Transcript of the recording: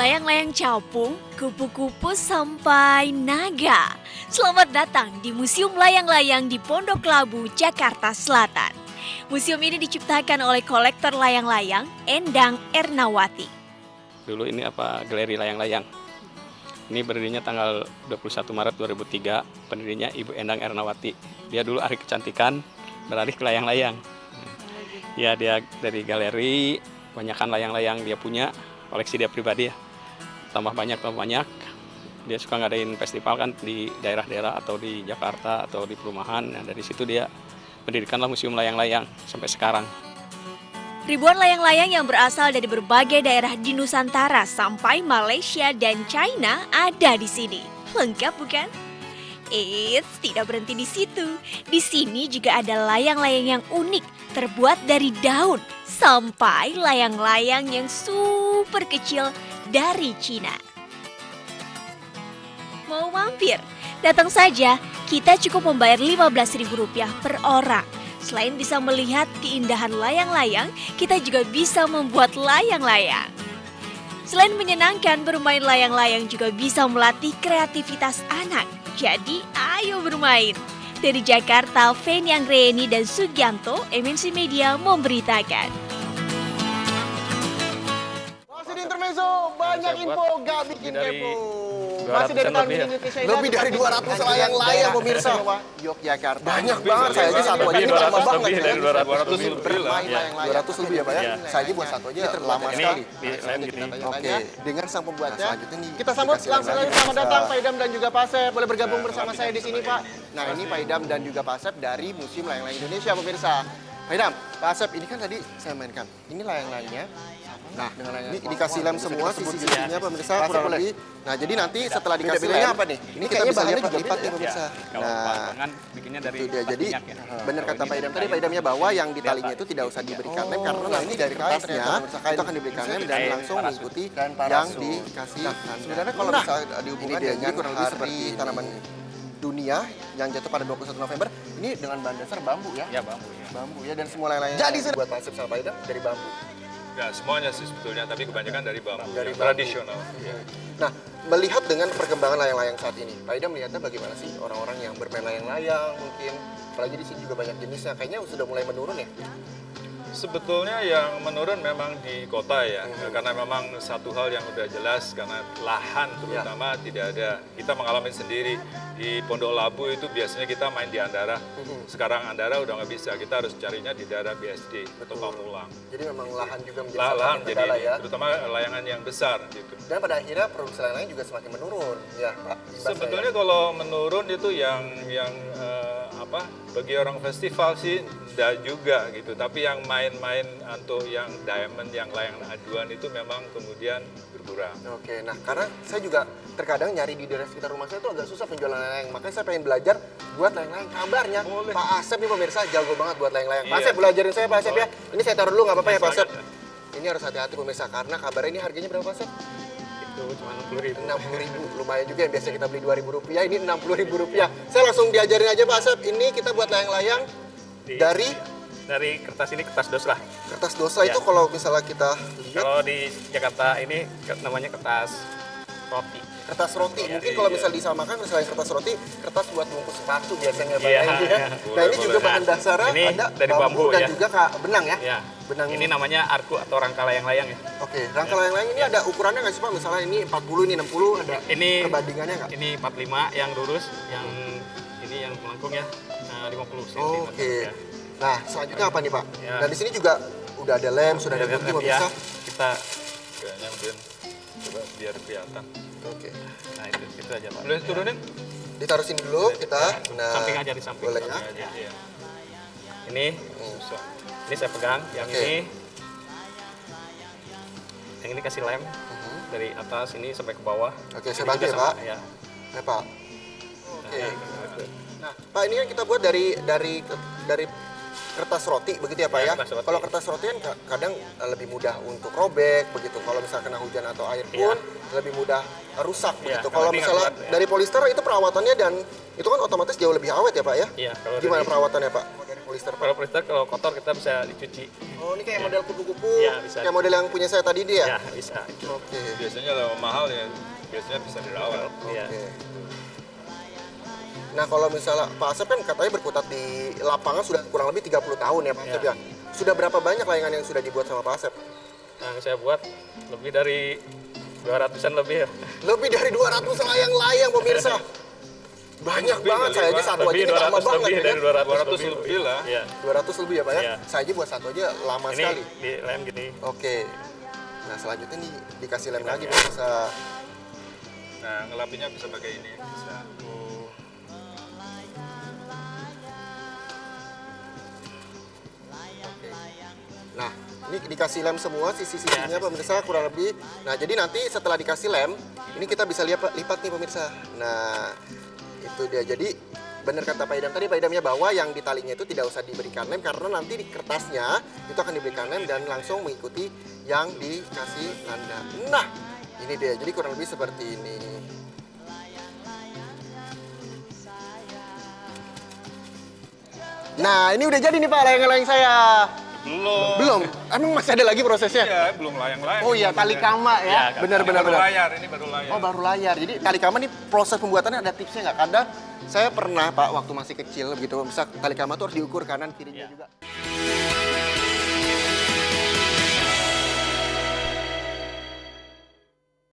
layang-layang capung, kupu-kupu sampai naga. Selamat datang di Museum Layang-Layang di Pondok Labu, Jakarta Selatan. Museum ini diciptakan oleh kolektor layang-layang Endang Ernawati. Dulu ini galeri layang-layang. Ini berdirinya tanggal 21 Maret 2003, pendirinya Ibu Endang Ernawati. Dia dulu ahli kecantikan, beralih ke layang-layang. Ya, dia dari galeri, banyakkan layang-layang dia punya, koleksi dia pribadi ya. Tambah banyak. Dia suka ngadain festival kan di daerah-daerah atau di Jakarta atau di perumahan. Nah, dari situ dia mendirikanlah Museum Layang-Layang sampai sekarang. Ribuan layang-layang yang berasal dari berbagai daerah di Nusantara sampai Malaysia dan China ada di sini. Lengkap bukan? Eits, tidak berhenti di situ. Di sini juga ada layang-layang yang unik, terbuat dari daun, sampai layang-layang yang super kecil dari Cina. Mau mampir? Datang saja, kita cukup membayar Rp15.000 per orang. Selain bisa melihat keindahan layang-layang, kita juga bisa membuat layang-layang. Selain menyenangkan, bermain layang-layang juga bisa melatih kreativitas anak. Jadi, ayo bermain. Dari Jakarta, Feni Anggreni dan Sugianto, MNC Media memberitakan. Masih di Intermezzo, banyak info gak bikin kepo. Masih dari tahun Indonesia ini. Lebih dari 200 layang-layang pemirsa. Yogyakarta. Banyak banget, saya aja satu aja ini lama banget. Lebih dari 200 Bermain layang-layang. 200 lebih ya Pak ya? Saya aja buat satu aja lama Ini sekali. gini. Oke, dengan sang pembuatnya. Nah, selanjutnya nih, Kita sambut dikasih langsung aja layang-layang selamat pemirsa. datang Pak Idam dan juga Pak Asep. Boleh bergabung bersama saya di sini Pak. Nah ini Pak Idam dan juga Pak Asep dari Museum Layang-Layang Indonesia pemirsa. Pak Idam, Pak Asep ini kan tadi saya mainkan. Ini layang-layangnya. Nah, ini dikasih lem semua sisi-sisinya pemirsa kurang lebih. Nah, jadi nanti setelah dikasih lem apa nih? Ini kayaknya bahannya juga lipat nih pemirsa. Kalau Nah, batangan bikinnya dari itu dia. Jadi minyak ya. benar kata Pak Idam tadi, Pak Idamnya bahwa yang di talinya itu tidak usah diberikan lem karena nanti dari kertasnya itu akan diberikan lem dan langsung mengikuti yang dikasih. Sebenarnya kalau bisa dihubungkan ini dia, dengan kurang lebih hari seperti tanaman dunia yang jatuh pada 21 November, ini dengan bahan dasar bambu ya? Ya, bambu ya. bambu ya dan semua lain-lain. Jadi, buat Pak Asep sama Pak Idam dari bambu. Ya, semuanya sih sebetulnya, tapi kebanyakan dari bambu, Dari yang bambu. tradisional. Ya. Nah, melihat dengan perkembangan layang-layang saat ini, Pak Idam melihatnya bagaimana sih orang-orang yang bermain layang-layang mungkin? Apalagi di sini juga banyak jenisnya, kayaknya sudah mulai menurun ya? Sebetulnya yang menurun memang di kota ya, karena memang satu hal yang udah jelas, karena lahan terutama tidak ada. Kita mengalami sendiri di Pondok Labu itu biasanya kita main di Andara. Sekarang Andara udah nggak bisa, kita harus carinya di daerah BSD atau Pamulang. Jadi memang lahan juga menjadi Lahan salah satu jadi kendala ya. terutama layangan yang besar gitu. Dan pada akhirnya produksi layang-layang juga semakin menurun ya Pak. Sebetulnya kalau menurun itu yang bagi orang festival sih enggak juga gitu, tapi yang main-main untuk yang diamond, yang layangan aduan itu memang kemudian berkurang. Oke, nah karena saya juga terkadang nyari di daerah sekitar rumah saya itu agak susah penjualan layang-layang, makanya saya pengen belajar buat layang-layang. Kabarnya Boleh. Pak Asep nih pemirsa jago banget buat layang-layang. Pak Iya. Asep belajarin saya Pak Asep ya. Ini saya taruh dulu nggak apa-apa ya Pak Asep. Ini harus hati-hati pemirsa karena kabarnya ini harganya berapa Pak Asep? Itu cuma 60.000. 60.000, lumayan juga yang biasa kita beli Rp2.000, ini Rp60.000. Saya langsung diajarin aja Pak Asep, ini kita buat layang-layang dari kertas ini kertas dos lah. kertas dosa Ya. itu kalau misalnya kita lihat Kalau di Jakarta ini namanya kertas roti. kertas roti. Ya, Mungkin kalau iya. misal disamakan misalnya kertas roti, kertas buat bungkus sepatu biasanya Pak. Iya, ya. iya. Nah, ini juga Boleh. bahan dasarnya Ini ada dari bambu dan ya. juga benang ya. Ya. Benang. Ini namanya arku atau rangka layang-layang ya. Oke, rangka layang-layang ini ada ukurannya nggak sih Pak? Misalnya ini 40, ini 60, ada Ini perbandingannya nggak? Ini 45 yang lurus, yang ini yang melengkung ya 50 cm. Oke. Ya. Nah, selanjutnya apa nih Pak? Ya. Nah, di sini juga udah ada lem, sudah ada gunting ya, pemirsa. kita Kayaknya mungkin coba biar kelihatan. Oke. nah itu aja Pak. Boleh turunin? Ditaruh sini dulu kita. Nah, Samping aja di samping. boleh ya. Aja, iya. Ini ini saya pegang, yang Oke. ini kasih lem dari atas ini sampai ke bawah. Oke, saya Ini bantu juga ya, sama, Pak. Ya. Nah, Pak. Oke. Nah, Nah, Pak ini kan kita buat dari kertas roti begitu ya Pak ya. Kertas roti. Kalau kertas roti kan kadang lebih mudah untuk robek begitu. Kalau misalnya kena hujan atau air pun lebih mudah rusak Iya, begitu. kalau Kalau ini misalnya nggak kuat, ya. dari polister itu perawatannya dan itu kan otomatis jauh lebih awet ya Pak ya. Iya, kalau Gimana dari- perawatannya Pak? polister, Pak? Kalau polister kalau kotor kita bisa dicuci. Oh, ini kayak model kupu-kupu. Iya, bisa. Kayak model yang punya saya tadi dia. Ya, bisa. Oke. Biasanya kalau mahal ya biasanya bisa dirawat. Iya. Oke. Nah, kalau misalnya Pak Asep kan katanya berkutat di lapangan sudah kurang lebih 30 tahun ya Pak Asep ya. Sudah berapa banyak layangan yang sudah dibuat sama Pak Asep? Yang saya buat lebih dari 200-an lebih ya. Lebih dari 200 layang-layang pemirsa. Banyak Lebih banget, kali, saya aja Pak. satu aja Lebih ini lama 200 banget lebih ya. dari 200 lebih lah. Iya. 200 lebih ya Pak ya? Iya. Saya aja buat satu aja lama Ini sekali. di lem gini. Oke. Nah, selanjutnya nih dikasih lem lagi pemirsa. Nah, ngelapinya bisa pakai ini. Bisa. Nah, ini dikasih lem semua sisi-sisinya pemirsa kurang lebih. Nah, jadi nanti setelah dikasih lem, ini kita bisa lipat nih pemirsa. Nah, itu dia. Jadi benar kata Pak Idam tadi, Pak Idamnya bahwa yang di talinya itu tidak usah diberikan lem karena nanti di kertasnya itu akan diberikan lem dan langsung mengikuti yang dikasih tanda. Nah, ini dia. Jadi kurang lebih seperti ini. Nah, ini udah jadi nih Pak layang-layang saya. Belum. Belum? Emang masih ada lagi prosesnya? Ya, belum layang-layang. Oh iya, tali kama ya. Iya, Benar-benar. Baru layar, ini baru layar. Oh, baru layar. Jadi tali kama nih proses pembuatannya ada tipsnya nggak? Kadang saya pernah Pak waktu masih kecil begitu, bisa tali kama tuh harus diukur kanan kirinya juga.